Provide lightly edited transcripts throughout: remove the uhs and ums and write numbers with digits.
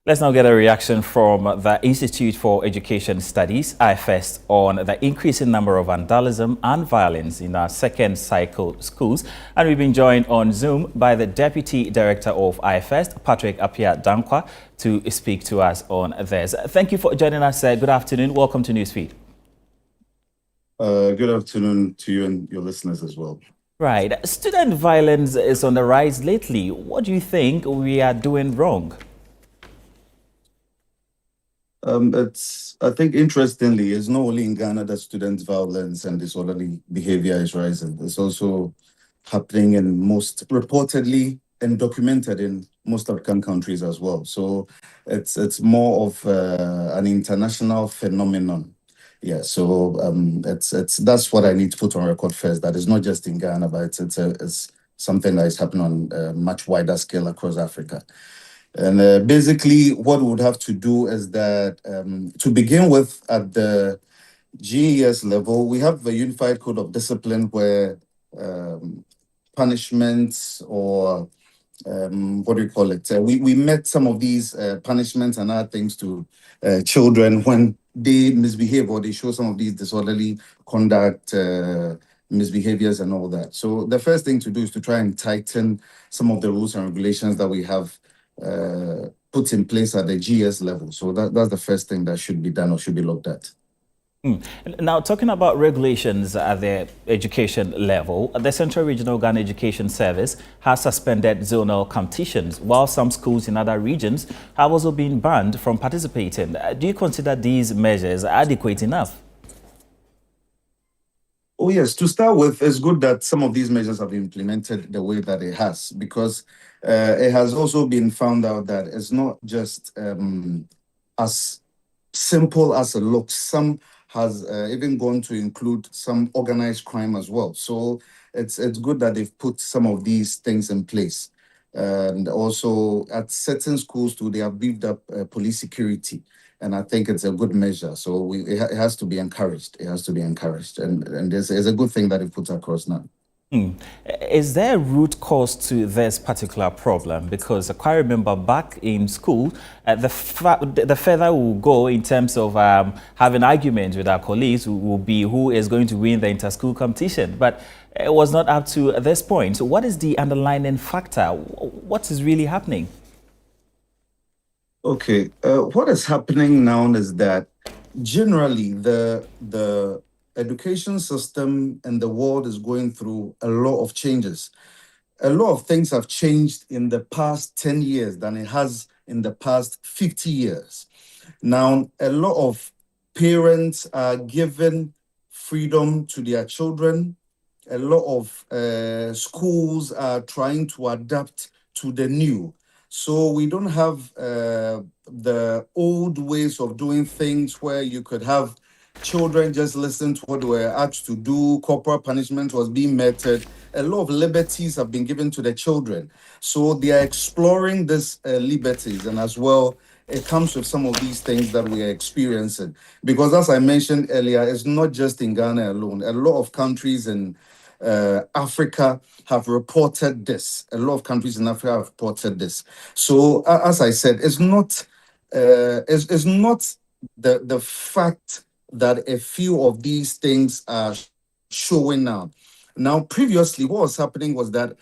Let's now get a reaction from the Institute for Education Studies, IFEST, on the increasing number of vandalism and violence in our second cycle schools. And we've been joined on Zoom by the Deputy Director of IFEST, Patrick Appiah-Dankwa, to speak to us on this. Thank you for joining us. Good afternoon. Welcome to Newsfeed. Good afternoon to you and your listeners as well. Right. Student violence is on the rise lately. What do you think we are doing wrong? I think interestingly, it's not only in Ghana that student violence and disorderly behavior is rising. It's also happening in reportedly and documented in most African countries as well. So it's more of an international phenomenon. Yeah, so that's what I need to put on record first. That is not just in Ghana, but it's something that is happening on a much wider scale across Africa. And basically, what we would have to do is that, to begin with, at the GES level, we have a unified code of discipline where punishments or what do you call it? We met some of these punishments and other things to children when they misbehave or they show some of these disorderly conduct, misbehaviors and all that. So the first thing to do is to try and tighten some of the rules and regulations that we have put in place at the GS level. So that's the first thing that should be done or should be looked at. Now, talking about regulations at the education level, the Central Regional Ghana Education Service has suspended zonal competitions, while some schools in other regions have also been banned from participating. Do you consider these measures adequate enough? Oh, yes. To start with, it's good that some of these measures have been implemented the way that it has, because it has also been found out that it's not just as simple as it looks. Some has even gone to include some organized crime as well. So it's good that they've put some of these things in place. And also at certain schools too, they have beefed up police security. And I think it's a good measure. So it has to be encouraged. It has to be encouraged. And it's a good thing that it puts across now. Is there a root cause to this particular problem? Because I quite remember back in school, the further we'll go in terms of having arguments with our colleagues will be who is going to win the inter-school competition. But it was not up to this point. So what is the underlying factor? What is really happening? Okay, what is happening now is that generally the education system and the world is going through a lot of changes. A lot of things have changed in the past 10 years than it has in the past 50 years. Now, a lot of parents are given freedom to their children. A lot of schools are trying to adapt to the new. So we don't have the old ways of doing things where you could have children just listen to what they were asked to do. Corporal punishment was being meted. A lot of liberties have been given to the children. So they are exploring these liberties, and as well, it comes with some of these things that we are experiencing. Because as I mentioned earlier, it's not just in Ghana alone. A lot of countries in Africa have reported this. A lot of countries in Africa have reported this. So as I said, it's not the fact that a few of these things are showing now. Now, previously, what was happening was that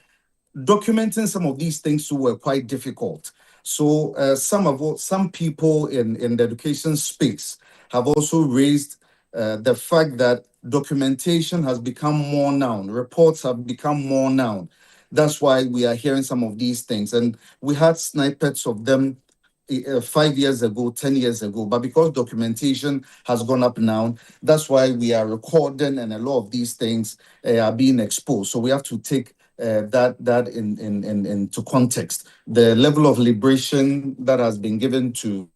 documenting some of these things were quite difficult. So some people in the education space have also raised the fact that documentation has become more known. Reports have become more known. That's why we are hearing some of these things. And we had snippets of them 5 years ago, 10 years ago. But because documentation has gone up now, that's why we are recording and a lot of these things are being exposed. So we have to take that into context. The level of liberation that has been given to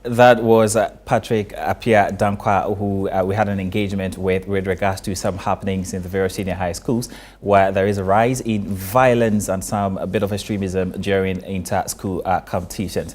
That was Patrick Appiah-Dankwa, who we had an engagement with regards to some happenings in the various senior high schools where there is a rise in violence and a bit of extremism during inter-school competitions.